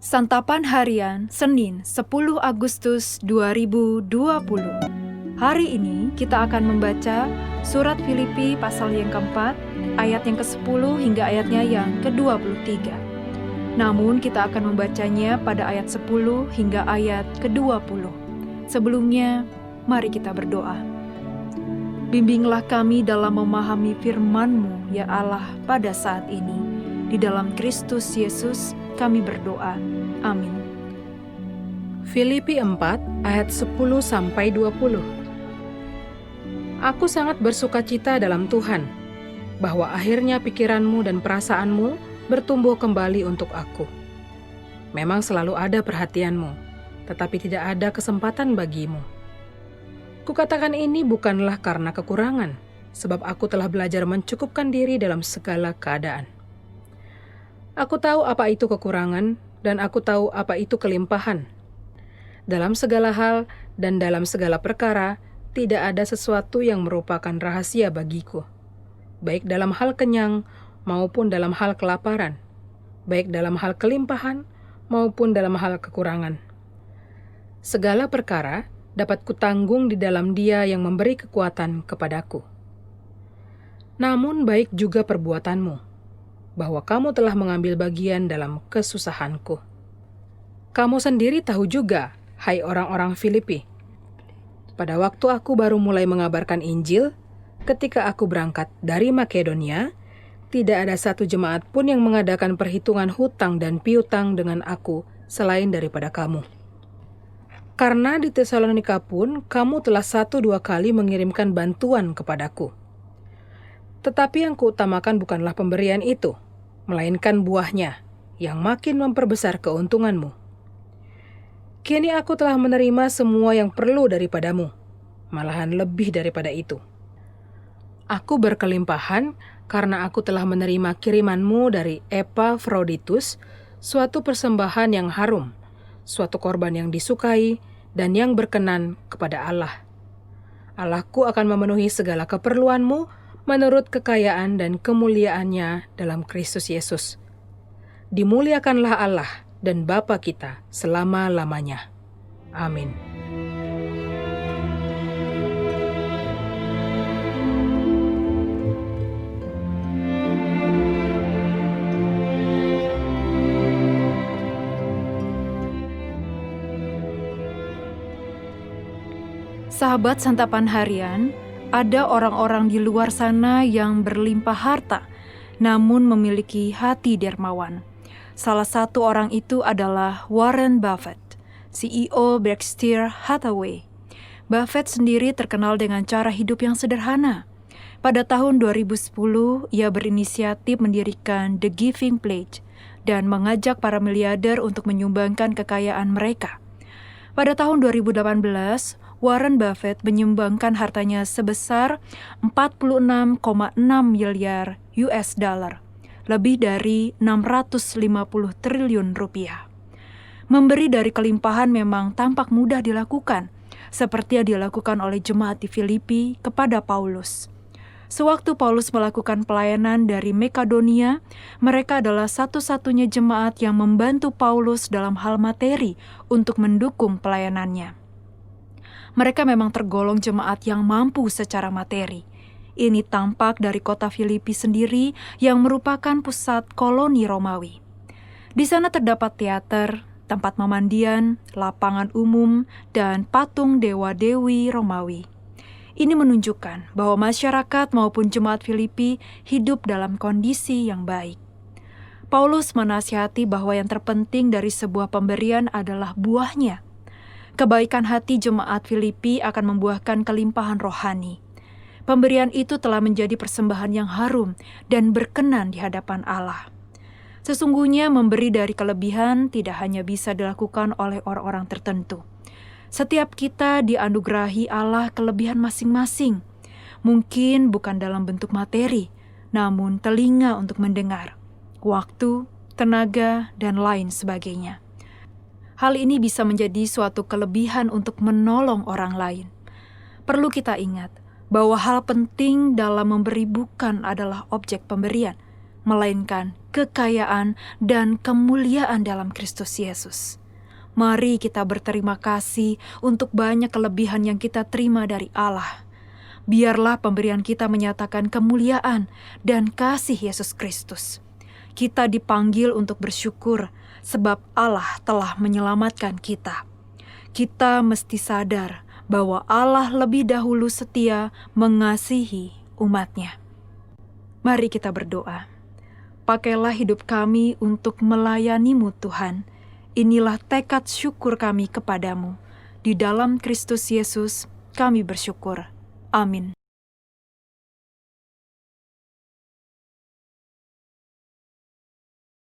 Santapan Harian Senin 10 Agustus 2020. Hari ini kita akan membaca surat Filipi pasal yang keempat, ayat yang ke-10 hingga ayatnya yang ke-23. Namun kita akan membacanya pada ayat 10 hingga ayat ke-20. Sebelumnya, mari kita berdoa. Bimbinglah kami dalam memahami firman-Mu, ya Allah, pada saat ini. Di dalam Kristus Yesus kami berdoa. Amin. Filipi 4 ayat 10-20. Aku sangat bersukacita dalam Tuhan, bahwa akhirnya pikiranmu dan perasaanmu bertumbuh kembali untuk aku. Memang selalu ada perhatianmu, tetapi tidak ada kesempatan bagimu. Kukatakan ini bukanlah karena kekurangan, sebab aku telah belajar mencukupkan diri dalam segala keadaan. Aku tahu apa itu kekurangan, dan aku tahu apa itu kelimpahan. Dalam segala hal dan dalam segala perkara, tidak ada sesuatu yang merupakan rahasia bagiku, baik dalam hal kenyang maupun dalam hal kelaparan, baik dalam hal kelimpahan maupun dalam hal kekurangan. Segala perkara dapat kutanggung di dalam Dia yang memberi kekuatan kepadaku. Namun baik juga perbuatanmu, bahwa kamu telah mengambil bagian dalam kesusahanku. Kamu sendiri tahu juga, hai orang-orang Filipi, pada waktu aku baru mulai mengabarkan Injil, ketika aku berangkat dari Makedonia, tidak ada satu jemaat pun yang mengadakan perhitungan hutang dan piutang dengan aku selain daripada kamu. Karena di Tesalonika pun kamu telah 1-2 kali mengirimkan bantuan kepadaku. Tetapi yang kuutamakan bukanlah pemberian itu, melainkan buahnya, yang makin memperbesar keuntunganmu. Kini aku telah menerima semua yang perlu daripadamu, malahan lebih daripada itu. Aku berkelimpahan karena aku telah menerima kirimanmu dari Epafroditus, suatu persembahan yang harum, suatu korban yang disukai, dan yang berkenan kepada Allah. Allahku akan memenuhi segala keperluanmu, menurut kekayaan dan kemuliaannya dalam Kristus Yesus. Dimuliakanlah Allah dan Bapa kita selama-lamanya. Amin. Sahabat Santapan Harian, ada orang-orang di luar sana yang berlimpah harta, namun memiliki hati dermawan. Salah satu orang itu adalah Warren Buffett, CEO Berkshire Hathaway. Buffett sendiri terkenal dengan cara hidup yang sederhana. Pada tahun 2010, ia berinisiatif mendirikan The Giving Pledge dan mengajak para miliarder untuk menyumbangkan kekayaan mereka. Pada tahun 2018, Warren Buffett menyumbangkan hartanya sebesar 46,6 miliar US dollar, lebih dari 650 triliun rupiah. Memberi dari kelimpahan memang tampak mudah dilakukan, seperti yang dilakukan oleh jemaat di Filipi kepada Paulus. Sewaktu Paulus melakukan pelayanan dari Makedonia, mereka adalah satu-satunya jemaat yang membantu Paulus dalam hal materi untuk mendukung pelayanannya. Mereka memang tergolong jemaat yang mampu secara materi. Ini tampak dari kota Filipi sendiri yang merupakan pusat koloni Romawi. Di sana terdapat teater, tempat pemandian, lapangan umum, dan patung dewa-dewi Romawi. Ini menunjukkan bahwa masyarakat maupun jemaat Filipi hidup dalam kondisi yang baik. Paulus menasihati bahwa yang terpenting dari sebuah pemberian adalah buahnya. Kebaikan hati jemaat Filipi akan membuahkan kelimpahan rohani. Pemberian itu telah menjadi persembahan yang harum dan berkenan di hadapan Allah. Sesungguhnya memberi dari kelebihan tidak hanya bisa dilakukan oleh orang-orang tertentu. Setiap kita dianugerahi Allah kelebihan masing-masing. Mungkin bukan dalam bentuk materi, namun telinga untuk mendengar, waktu, tenaga, dan lain sebagainya. Hal ini bisa menjadi suatu kelebihan untuk menolong orang lain. Perlu kita ingat bahwa hal penting dalam memberi bukan adalah objek pemberian, melainkan kekayaan, dan kemuliaan dalam Kristus Yesus. Mari kita berterima kasih untuk banyak kelebihan yang kita terima dari Allah. Biarlah pemberian kita menyatakan kemuliaan dan kasih Yesus Kristus. Kita dipanggil untuk bersyukur sebab Allah telah menyelamatkan kita. Kita mesti sadar bahwa Allah lebih dahulu setia mengasihi umat-Nya. Mari kita berdoa. Pakailah hidup kami untuk melayani-Mu Tuhan. Inilah tekad syukur kami kepadamu. Di dalam Kristus Yesus kami bersyukur. Amin.